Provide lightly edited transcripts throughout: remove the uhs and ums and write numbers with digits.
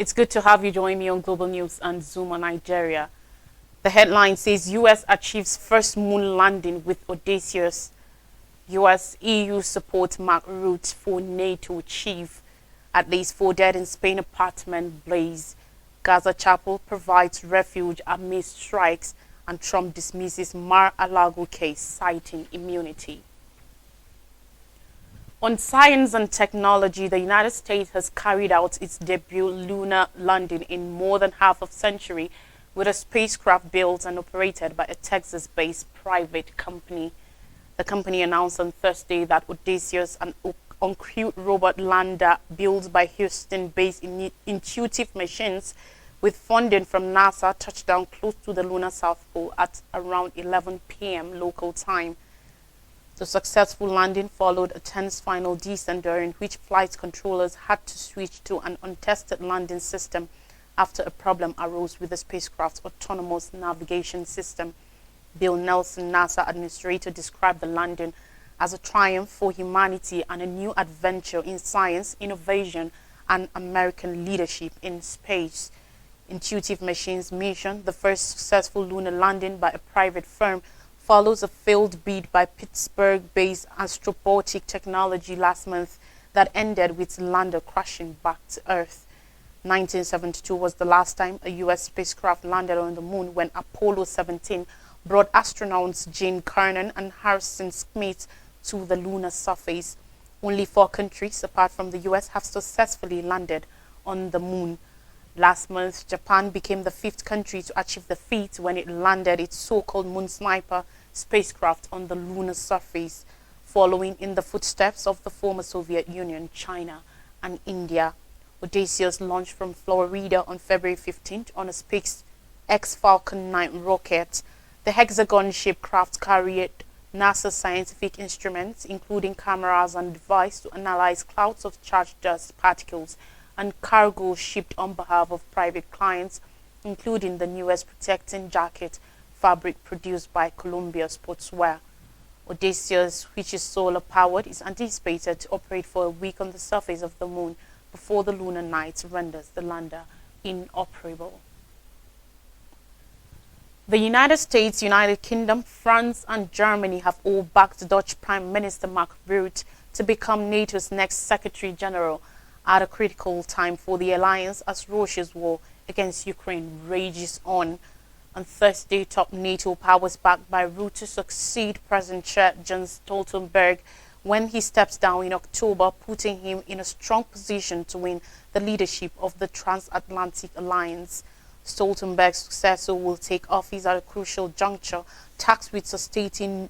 It's good to have you join me on Global News and Zoom on Nigeria. The headline says US achieves first moon landing with audacious. US EU support Mark Rutte for NATO chief. At least 4 dead in Spain apartment blaze. Gaza Chapel provides refuge amid strikes, and Trump dismisses Mar-a-Lago case citing immunity. On science and technology, the United States has carried out its debut lunar landing in more than half a century with a spacecraft built and operated by a Texas-based private company. The company announced on Thursday that Odysseus, an uncrewed robot lander built by Houston-based Intuitive Machines with funding from NASA, touched down close to the lunar South Pole at around 11 p.m. local time. The successful landing followed a tense final descent during which flight controllers had to switch to an untested landing system after a problem arose with the spacecraft's autonomous navigation system. Bill Nelson, NASA administrator, described the landing as a triumph for humanity and a new adventure in science, innovation, and American leadership in space. Intuitive Machines' mission, the first successful lunar landing by a private firm, follows a failed bid by Pittsburgh-based Astrobotic Technology last month that ended with the lander crashing back to Earth. 1972 was the last time a U.S. spacecraft landed on the moon when Apollo 17 brought astronauts Gene Cernan and Harrison Smith to the lunar surface. Only 4 countries, apart from the U.S., have successfully landed on the moon. Last month, Japan became the 5th country to achieve the feat when it landed its so-called Moon Sniper spacecraft on the lunar surface, following in the footsteps of the former Soviet Union, China, and India. Odysseus launched from Florida on February 15th on a SpaceX Falcon 9 rocket. The hexagon-shaped craft carried NASA scientific instruments, including cameras and devices to analyze clouds of charged dust particles and cargo shipped on behalf of private clients, including the newest protecting jacket fabric produced by Columbia Sportswear. Odysseus, which is solar-powered, is anticipated to operate for a week on the surface of the moon before the lunar night renders the lander inoperable. The United States, United Kingdom, France, and Germany have all backed Dutch Prime Minister Mark Rutte to become NATO's next Secretary General at a critical time for the alliance as Russia's war against Ukraine rages on. On Thursday, top NATO powers backed by Rutte to succeed President Jens Stoltenberg when he steps down in October, putting him in a strong position to win the leadership of the transatlantic alliance. Stoltenberg's successor will take office at a crucial juncture, tasked with sustaining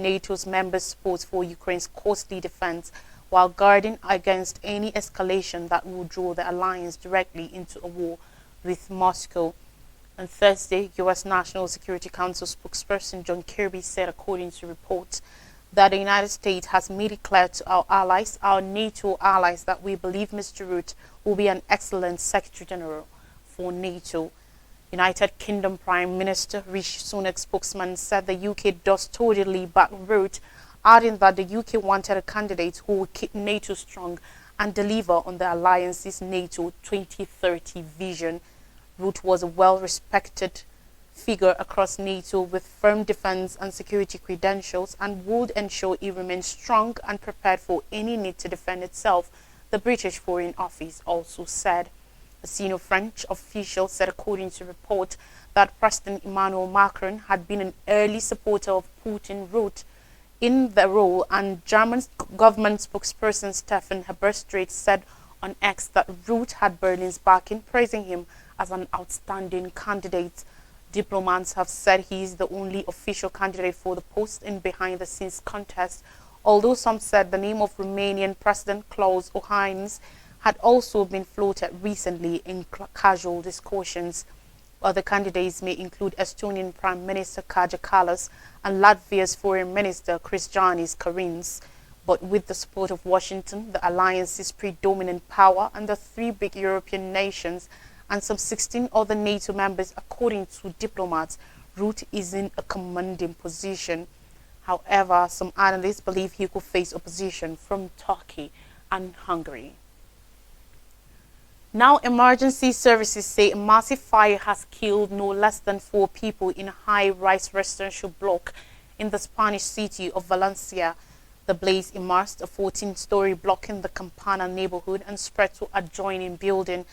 NATO's members' support for Ukraine's costly defense, while guarding against any escalation that will draw the alliance directly into a war with Moscow. On Thursday, U.S. National Security Council spokesperson John Kirby said, according to reports, that the United States has made it clear to our allies, our NATO allies, that we believe Mr. Rutte will be an excellent Secretary General for NATO. United Kingdom Prime Minister Rishi Sunak's spokesman said the UK does totally back Rutte, adding that the UK wanted a candidate who would keep NATO strong and deliver on the alliance's NATO 2030 vision. Rutte was a well-respected figure across NATO with firm defense and security credentials and would ensure it remains strong and prepared for any need to defend itself, the British Foreign Office also said. A senior French official said, according to report, that President Emmanuel Macron had been an early supporter of Putin Rutte in the role, and German government spokesperson Stefan Heberstreit said on X that Rutte had Berlin's backing, praising him as an outstanding candidate. Diplomats have said he is the only official candidate for the post in behind-the-scenes contest, although some said the name of Romanian President Klaus Iohannis had also been floated recently in casual discussions. Other candidates may include Estonian Prime Minister Kaja Kallas and Latvia's Foreign Minister Krišjānis Kariņš. But with the support of Washington, the alliance's predominant power, and the 3 big European nations and some 16 other NATO members, according to diplomats, Rutte is in a commanding position. However, some analysts believe he could face opposition from Turkey and Hungary. Now, emergency services say a massive fire has killed no less than 4 people in a high-rise residential block in the Spanish city of Valencia. The blaze immersed a 14-story block in the Campana neighborhood and spread to adjoining building.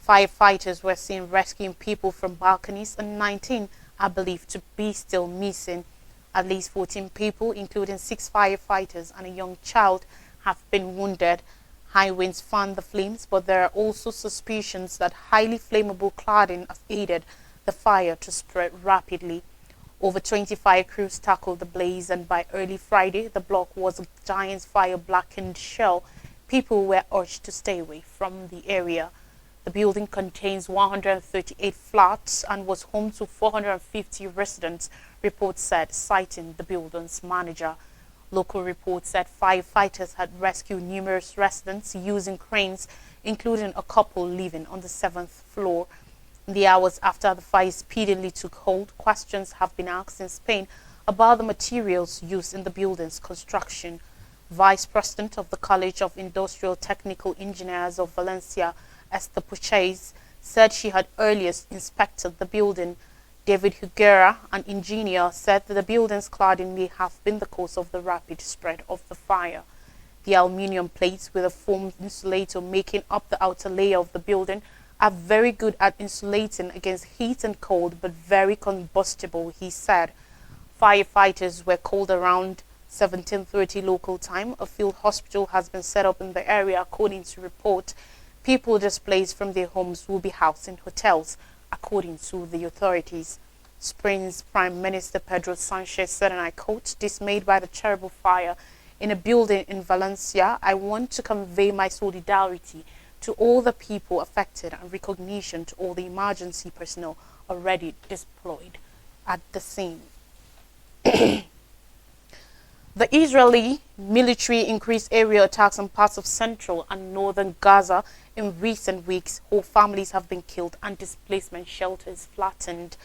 Firefighters were seen rescuing people from balconies and 19 are believed to be still missing. At least 14 people, including 6 firefighters and a young child, have been wounded. High winds fanned the flames, but there are also suspicions that highly flammable cladding has aided the fire to spread rapidly. Over 25 crews tackled the blaze, and by early Friday, the block was a giant fire-blackened shell. People were urged to stay away from the area. The building contains 138 flats and was home to 450 residents, reports said, citing the building's manager. Local reports said firefighters had rescued numerous residents using cranes, including a couple living on the 7th floor. In the hours after the fire speedily took hold, questions have been asked in Spain about the materials used in the building's construction. Vice President of the College of Industrial Technical Engineers of Valencia, Esther Puches, said she had earlier inspected the building. David Higuera, an engineer, said that the building's cladding may have been the cause of the rapid spread of the fire. The aluminium plates with a foam insulator making up the outer layer of the building are very good at insulating against heat and cold, but very combustible, he said. Firefighters were called around 17:30 local time. A field hospital has been set up in the area, according to report. People displaced from their homes will be housed in hotels, according to the authorities. Spain's Prime Minister Pedro Sanchez said, and I quote, "Dismayed by the terrible fire in a building in Valencia, I want to convey my solidarity to all the people affected and recognition to all the emergency personnel already deployed at the scene." The Israeli military increased aerial attacks on parts of central and northern Gaza in recent weeks. Whole families have been killed and displacement shelters flattened.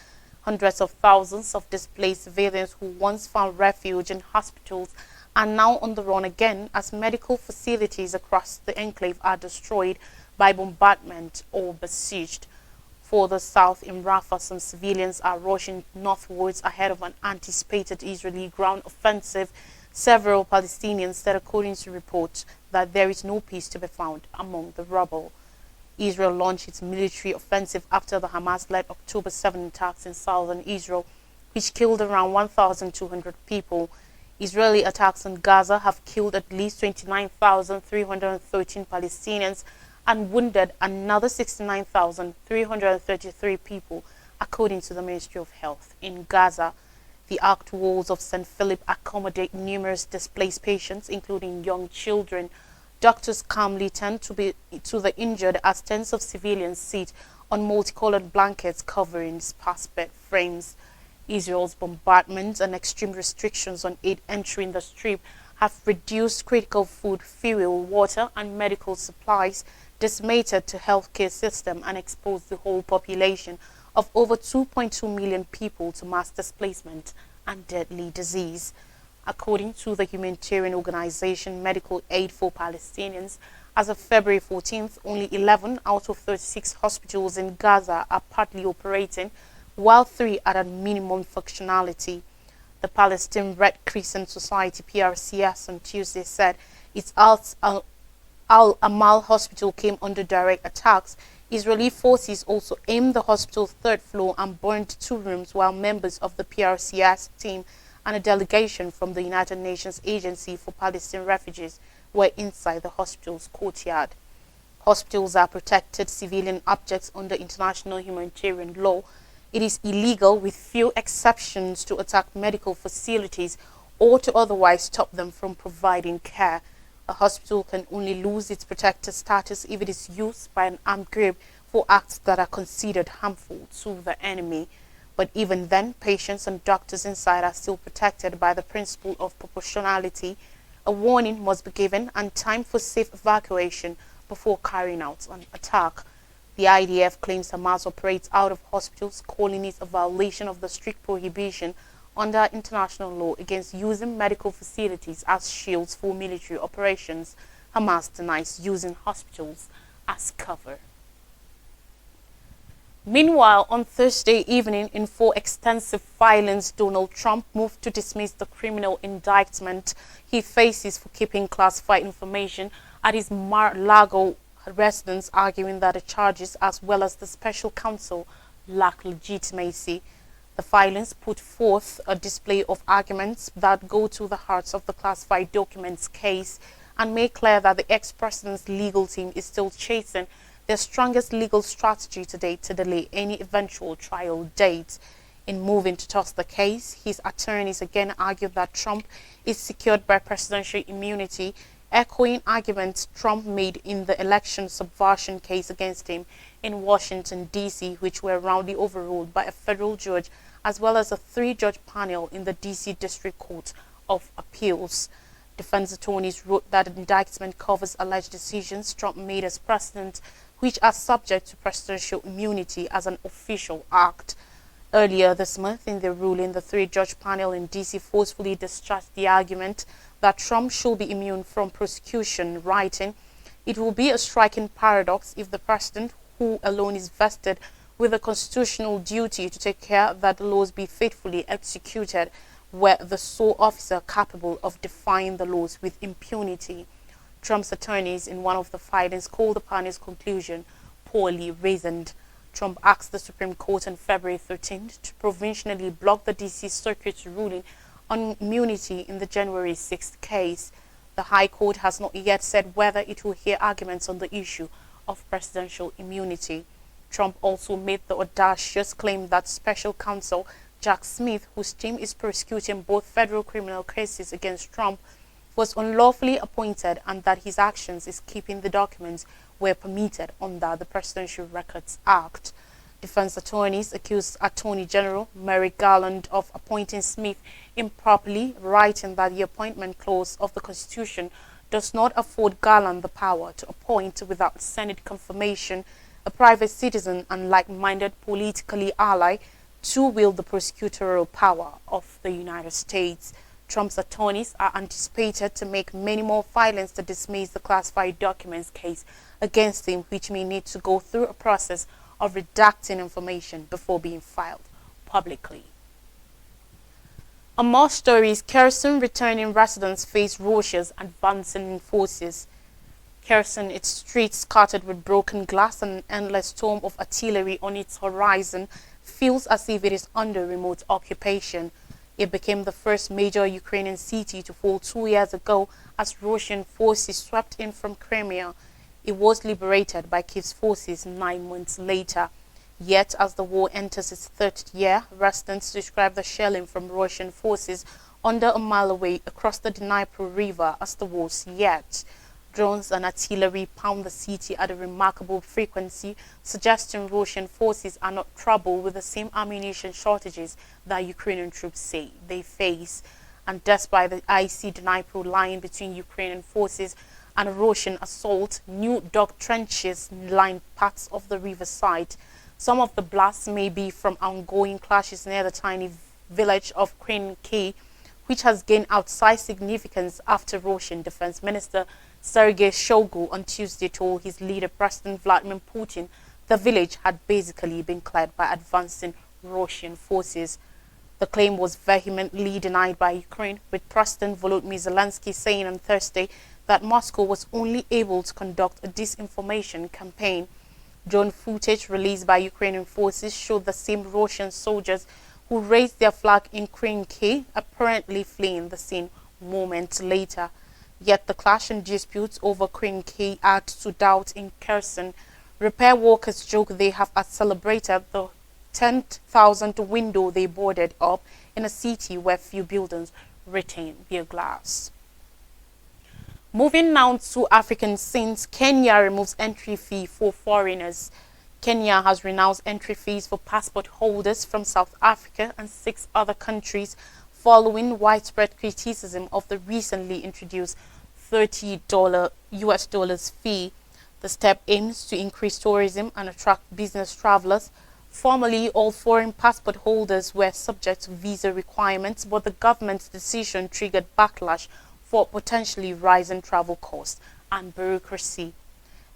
Hundreds of thousands of displaced civilians who once found refuge in hospitals are now on the run again as medical facilities across the enclave are destroyed by bombardment or besieged. Further south in Rafah, some civilians are rushing northwards ahead of an anticipated Israeli ground offensive. Several Palestinians said, according to reports, that there is no peace to be found among the rubble. Israel launched its military offensive after the Hamas-led October 7 attacks in southern Israel, which killed around 1,200 people. Israeli attacks on Gaza have killed at least 29,313 Palestinians and wounded another 69,333 people, according to the Ministry of Health in Gaza. The arched walls of St. Philip accommodate numerous displaced patients, including young children. Doctors calmly tend to the injured as tens of civilians sit on multicolored blankets covering sparse bed frames. Israel's bombardments and extreme restrictions on aid entering the Strip have reduced critical food, fuel, water, and medical supplies, decimated the healthcare system, and exposed the whole population of over 2.2 million people to mass displacement and deadly disease. According to the humanitarian organization Medical Aid for Palestinians, as of February 14th, only 11 out of 36 hospitals in Gaza are partly operating, while 3 are at minimum functionality. The Palestine Red Crescent Society, PRCS, on Tuesday said its Al-Amal hospital came under direct attacks. Israeli forces also aimed the hospital's 3rd floor and burned 2 rooms, while members of the PRCS team and a delegation from the United Nations Agency for Palestinian Refugees were inside the hospital's courtyard. Hospitals are protected civilian objects under international humanitarian law. It is illegal, with few exceptions, to attack medical facilities or to otherwise stop them from providing care. A hospital can only lose its protected status if it is used by an armed group for acts that are considered harmful to the enemy. But even then, patients and doctors inside are still protected by the principle of proportionality. A warning must be given and time for safe evacuation before carrying out an attack. The IDF claims Hamas operates out of hospitals, calling it a violation of the strict prohibition under international law against using medical facilities as shields for military operations. Hamas denies using hospitals as cover. Meanwhile, on Thursday evening, in four extensive filings, Donald Trump moved to dismiss the criminal indictment he faces for keeping classified information at his Mar-a-Lago residence, arguing that the charges, as well as the special counsel, lack legitimacy. The filings put forth a display of arguments that go to the heart of the classified documents case and make clear that the ex-president's legal team is still chasing their strongest legal strategy to date to delay any eventual trial date. In moving to toss the case, his attorneys again argued that Trump is secured by presidential immunity, echoing arguments Trump made in the election subversion case against him in Washington, D.C., which were roundly overruled by a federal judge as well as a three-judge panel in the D.C. District Court of Appeals. Defense attorneys wrote that the indictment covers alleged decisions Trump made as president, which are subject to presidential immunity as an official act. Earlier this month, in their ruling, the three-judge panel in D.C. forcefully discharged the argument that Trump should be immune from prosecution, writing, "It will be a striking paradox if the president, who alone is vested with a constitutional duty to take care that the laws be faithfully executed, were the sole officer capable of defying the laws with impunity." Trump's attorneys in one of the filings called the panel's conclusion poorly reasoned. Trump asked the Supreme Court on February 13th to provisionally block the D.C. Circuit's ruling on immunity in the January 6th case. The High Court has not yet said whether it will hear arguments on the issue of presidential immunity. Trump also made the audacious claim that special counsel Jack Smith, whose team is prosecuting both federal criminal cases against Trump, was unlawfully appointed and that his actions in keeping the documents were permitted under the Presidential Records Act. Defense attorneys accused Attorney General Merrick Garland of appointing Smith improperly, writing that the appointment clause of the Constitution does not afford Garland the power to appoint without Senate confirmation a private citizen and like-minded politically ally to wield the prosecutorial power of the United States. Trump's attorneys are anticipated to make many more filings to dismiss the classified documents case against him, which may need to go through a process of redacting information before being filed publicly. On more stories, Kherson returning residents face Russia's advancing forces. Kherson, its streets scattered with broken glass and an endless storm of artillery on its horizon, feels as if it is under remote occupation. It became the first major Ukrainian city to fall 2 years ago as Russian forces swept in from Crimea. It was liberated by Kyiv's forces 9 months later. Yet, as the war enters its third year, residents describe the shelling from Russian forces under a mile away across the Dnipro River as the worst yet. Drones and artillery pound the city at a remarkable frequency, suggesting Russian forces are not troubled with the same ammunition shortages that Ukrainian troops say they face. And despite the icy Dnipro lying between Ukrainian forces and a Russian assault, new dug trenches line parts of the riverside. Some of the blasts may be from ongoing clashes near the tiny village of Krinky, which has gained outsized significance after Russian Defense Minister Sergei Shoigu on Tuesday told his leader, President Vladimir Putin, the village had basically been cleared by advancing Russian forces. The claim was vehemently denied by Ukraine, with President Volodymyr Zelensky saying on Thursday that Moscow was only able to conduct a disinformation campaign. Drone footage released by Ukrainian forces showed the same Russian soldiers who raised their flag in Krinky apparently fleeing the scene moments later. Yet the clash and disputes over Krinky add to doubt in Kherson. Repair workers joke they have celebrated the 10,000th window they boarded up in a city where few buildings retain their glass. Moving now to African scenes, Kenya removes entry fee for foreigners. Kenya has renounced entry fees for passport holders from South Africa and 6 other countries following widespread criticism of the recently introduced $30 fee. The step aims to increase tourism and attract business travelers. Formerly, all foreign passport holders were subject to visa requirements, but the government's decision triggered backlash for potentially rising travel costs and bureaucracy.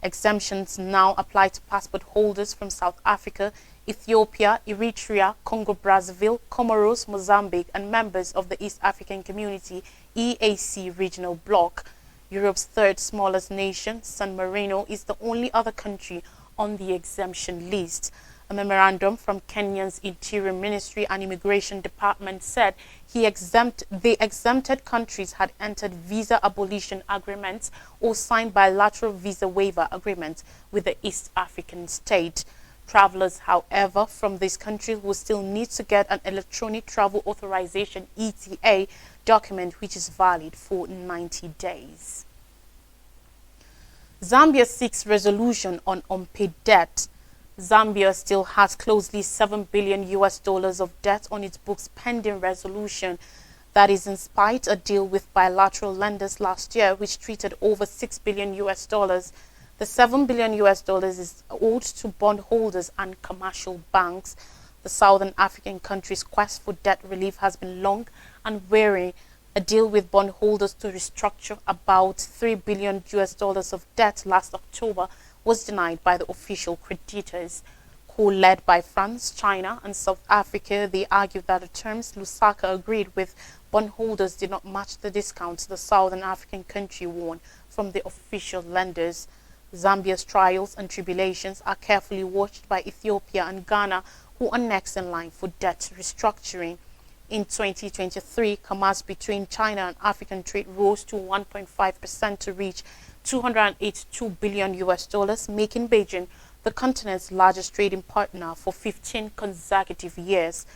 Exemptions now apply to passport holders from South Africa, Ethiopia, Eritrea, Congo-Brazzaville, Comoros, Mozambique, and members of the East African Community EAC regional bloc. Europe's third smallest nation, San Marino, is the only other country on the exemption list. A memorandum from Kenya's Interior Ministry and Immigration Department said the exempted countries had entered visa abolition agreements or signed bilateral visa waiver agreements with the East African state. Travelers, however, from these countries will still need to get an electronic travel authorization ETA document which is valid for 90 days. Zambia seeks resolution on unpaid debt. Zambia still has closely $7 billion of debt on its books pending resolution. That is in spite a deal with bilateral lenders last year which treated over $6 billion. The $7 billion is owed to bondholders and commercial banks. The Southern African country's quest for debt relief has been long and weary. A deal with bondholders to restructure about $3 billion of debt last October was denied by the official creditors. Co-led by France, China, and South Africa, they argued that the terms Lusaka agreed with bondholders did not match the discounts the Southern African country won from the official lenders. Zambia's trials and tribulations are carefully watched by Ethiopia and Ghana, who are next in line for debt restructuring. In 2023, commerce between China and African trade rose to 1.5% to reach $282 billion, making Beijing the continent's largest trading partner for 15 consecutive years.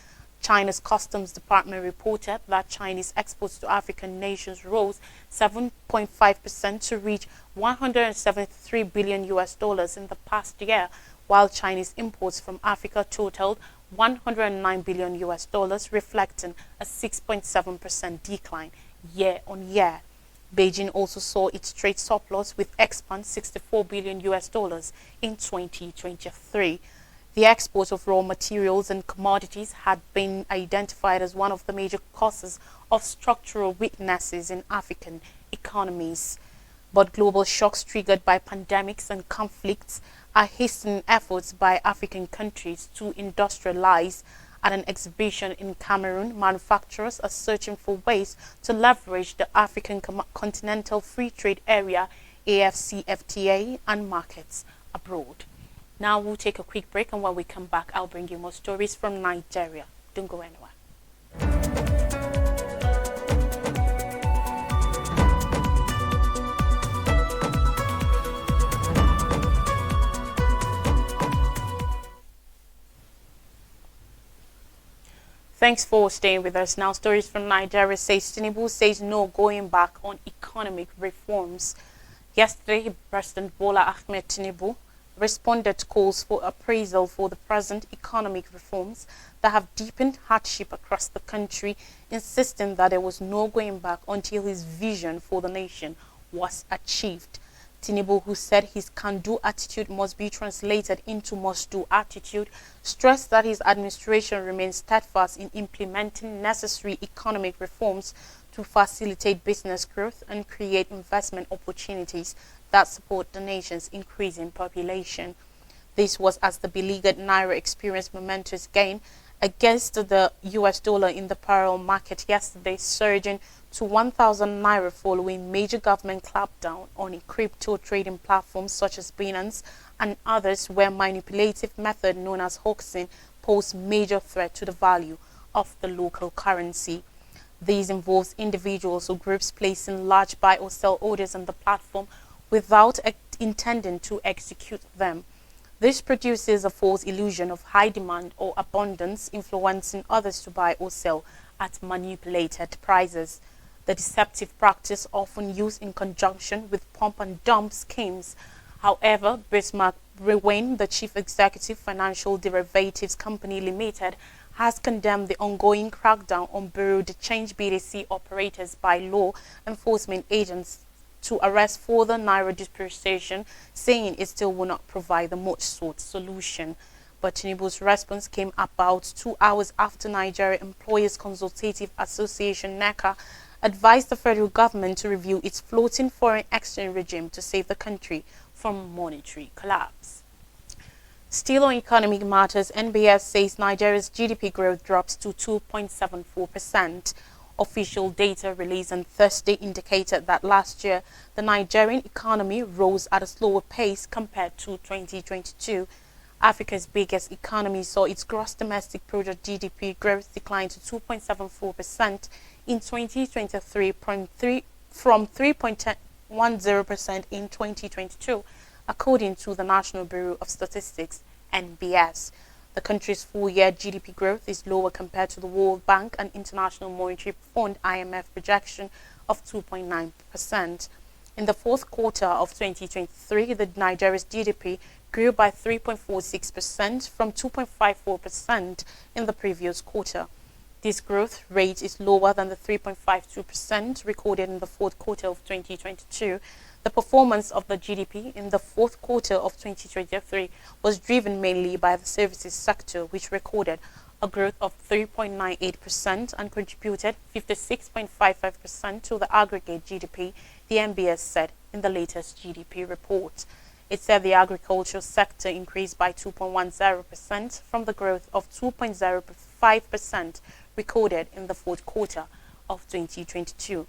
China's Customs Department reported that Chinese exports to African nations rose 7.5% to reach $173 billion in the past year, while Chinese imports from Africa totaled $109 billion, reflecting a 6.7% decline year on year. Beijing also saw its trade surplus with expand $64 billion in 2023. The export of raw materials and commodities had been identified as one of the major causes of structural weaknesses in African economies. But global shocks triggered by pandemics and conflicts are hastening efforts by African countries to industrialize. At an exhibition in Cameroon, manufacturers are searching for ways to leverage the African Continental Free Trade Area, AFCFTA, and markets abroad. Now we'll take a quick break, and when we come back, I'll bring you more stories from Nigeria. Don't go anywhere. Thanks for staying with us. Now, stories from Nigeria says Tinubu says no going back on economic reforms. Yesterday, President Bola Ahmed Tinubu responded to calls for appraisal for the present economic reforms that have deepened hardship across the country, insisting that there was no going back until his vision for the nation was achieved. Tinubu, who said his can-do attitude must be translated into must-do attitude, stressed that his administration remains steadfast in implementing necessary economic reforms to facilitate business growth and create investment opportunities that support the nation's increasing population. This was as the beleaguered Naira experienced momentous gain against the US dollar in the parallel market yesterday, surging to 1,000 Naira following major government clampdown on crypto trading platforms such as Binance and others, where manipulative method known as hoaxing pose major threat to the value of the local currency. These involves individuals or groups placing large buy or sell orders on the platform without intending to execute them. This produces a false illusion of high demand or abundance, influencing others to buy or sell at manipulated prices. The deceptive practice often used in conjunction with pump and dump schemes. However, Bismarck Rewen, the chief executive Financial Derivatives Company Limited, has condemned the ongoing crackdown on Bureau de Change BDC operators by law enforcement agents to arrest further Naira depreciation, saying it still will not provide the much sought solution. But Tinubu's response came about 2 hours after Nigeria Employers Consultative Association (NECA) advised the federal government to review its floating foreign exchange regime to save the country from monetary collapse. Still on economic matters, NBS says Nigeria's GDP growth drops to 2.74%. Official data released on Thursday indicated that last year the Nigerian economy rose at a slower pace compared to 2022. Africa's biggest economy saw its gross domestic product GDP growth decline to 2.74% in 2023 from 3.10% in 2022, according to the National Bureau of Statistics, NBS. The country's full-year GDP growth is lower compared to the World Bank and International Monetary Fund (IMF) projection of 2.9%. In the fourth quarter of 2023, the Nigeria's GDP grew by 3.46% from 2.54% in the previous quarter. This growth rate is lower than the 3.52% recorded in the fourth quarter of 2022. The performance of the GDP in the fourth quarter of 2023 was driven mainly by the services sector, which recorded a growth of 3.98% and contributed 56.55% to the aggregate GDP, the NBS said in the latest GDP report. It said the agricultural sector increased by 2.10% from the growth of 2.05% recorded in the fourth quarter of 2022.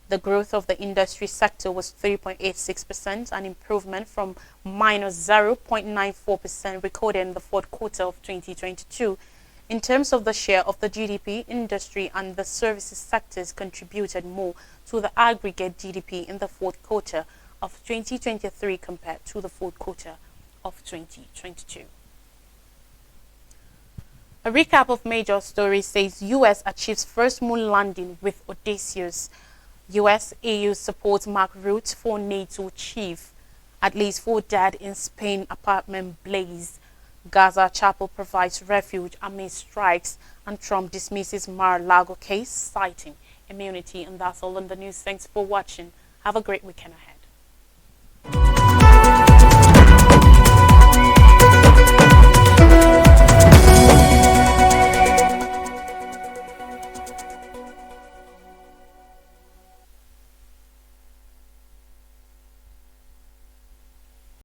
The growth of the industry sector was 3.86%, an improvement from minus 0.94% recorded in the fourth quarter of 2022. In terms of the share of the GDP, industry and the services sectors contributed more to the aggregate GDP in the fourth quarter of 2023 compared to the fourth quarter of 2022. A recap of major stories says US achieves first moon landing with Odysseus. US EU supports Mark Rutte for NATO chief. At least 4 dead in Spain apartment blaze. Gaza chapel provides refuge amid strikes, and Trump dismisses Mar-a-Lago case, citing immunity. And that's all on the news. Thanks for watching. Have a great weekend ahead.